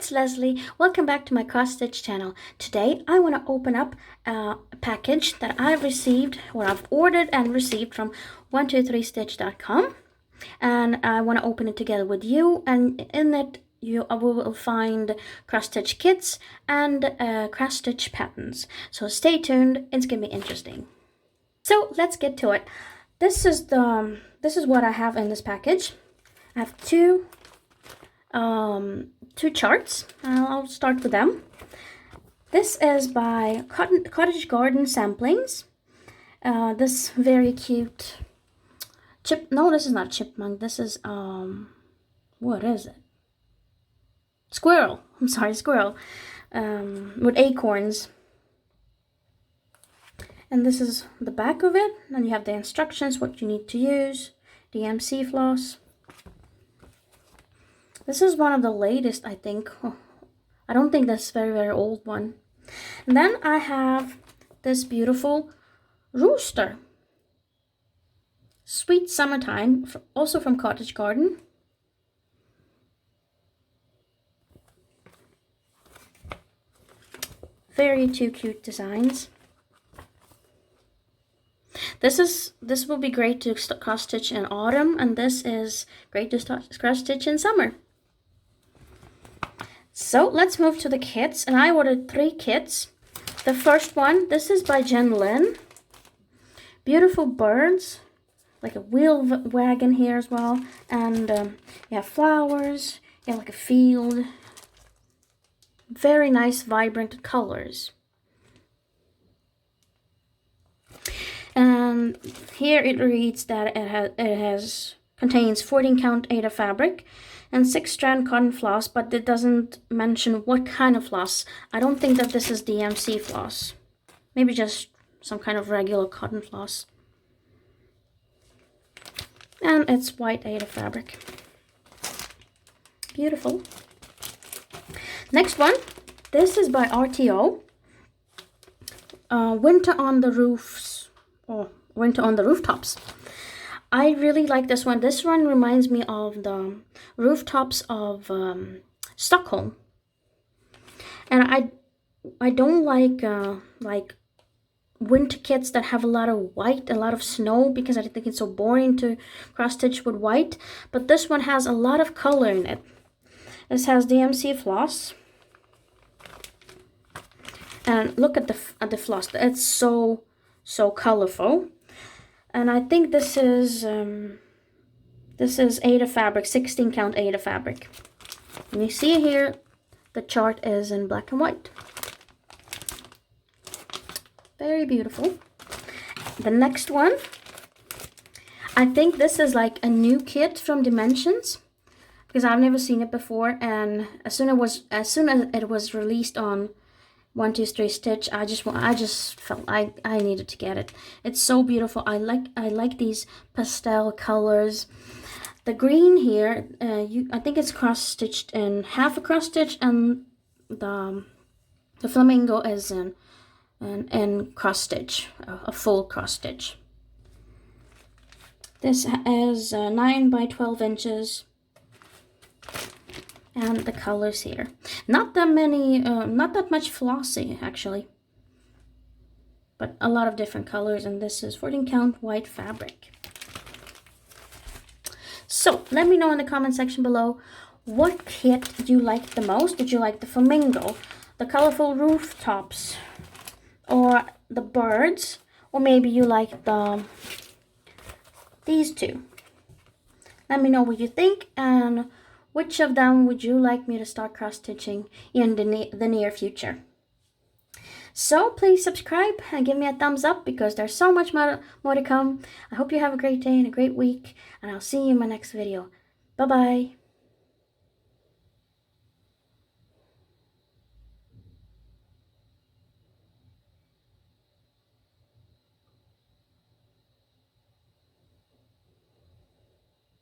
it's Leslie. Welcome back to my cross stitch channel. Today I want to open up a package that I've received, or I've ordered and received from 123Stitch.com, and I want to open it together with you, and in it you will find cross stitch kits and cross stitch patterns. So stay tuned, it's gonna be interesting. So let's get to it. This is what I have in this package. I have two charts. I'll start with them. This is by Cottage Garden Samplings. This very cute this is not chipmunk. This is what is it? Squirrel. I'm sorry, squirrel. With acorns. And this is the back of it. And you have the instructions, what you need to use, DMC floss. This is one of the latest, I think. Oh, I don't think that's very old one. And then I have this beautiful rooster. Sweet Summertime, also from Cottage Garden. Very two cute designs. This will be great to cross stitch in autumn, and this is great to cross stitch in summer. So let's move to the kits, and I ordered 3 kits. The first one, this is by Jen Lynn. Beautiful birds, like a wheel wagon here as well, and you have flowers, you have like a field. Very nice, vibrant colors. And here it reads that it contains 14 count Aida fabric and 6-strand cotton floss, but it doesn't mention what kind of floss. I don't think that this is DMC floss. Maybe just some kind of regular cotton floss. And it's white Aida fabric. Beautiful. Next one. This is by RTO. Winter on the Roofs. Or Winter on the Rooftops. I really like this one. This one reminds me of the rooftops of Stockholm. And I don't like winter kits that have a lot of white, a lot of snow, because I think it's so boring to cross stitch with white. But this one has a lot of color in it. This has DMC floss. And look at the floss. It's so colorful. And I think this is Aida fabric, 16 count Aida fabric. And you see here, the chart is in black and white. Very beautiful. The next one, I think this is like a new kit from Dimensions, because I've never seen it before. And as soon as it was released on 123Stitch, I just felt I needed to get it. It's so beautiful. I like these pastel colors. The green here, I think it's cross stitched in half a cross stitch, and the flamingo is in cross stitch, a full cross stitch. This is 9 by 12 inches. And the colors here, not that many, not that much flossy actually, but a lot of different colors. And this is 14 count white fabric. So let me know in the comment section below what kit you liked the most. Did you like the flamingo, the colorful rooftops, or the birds, or maybe you liked these two? Let me know what you think, and which of them would you like me to start cross-stitching in the near future? So please subscribe and give me a thumbs up, because there's so much more to come. I hope you have a great day and a great week, and I'll see you in my next video. Bye-bye.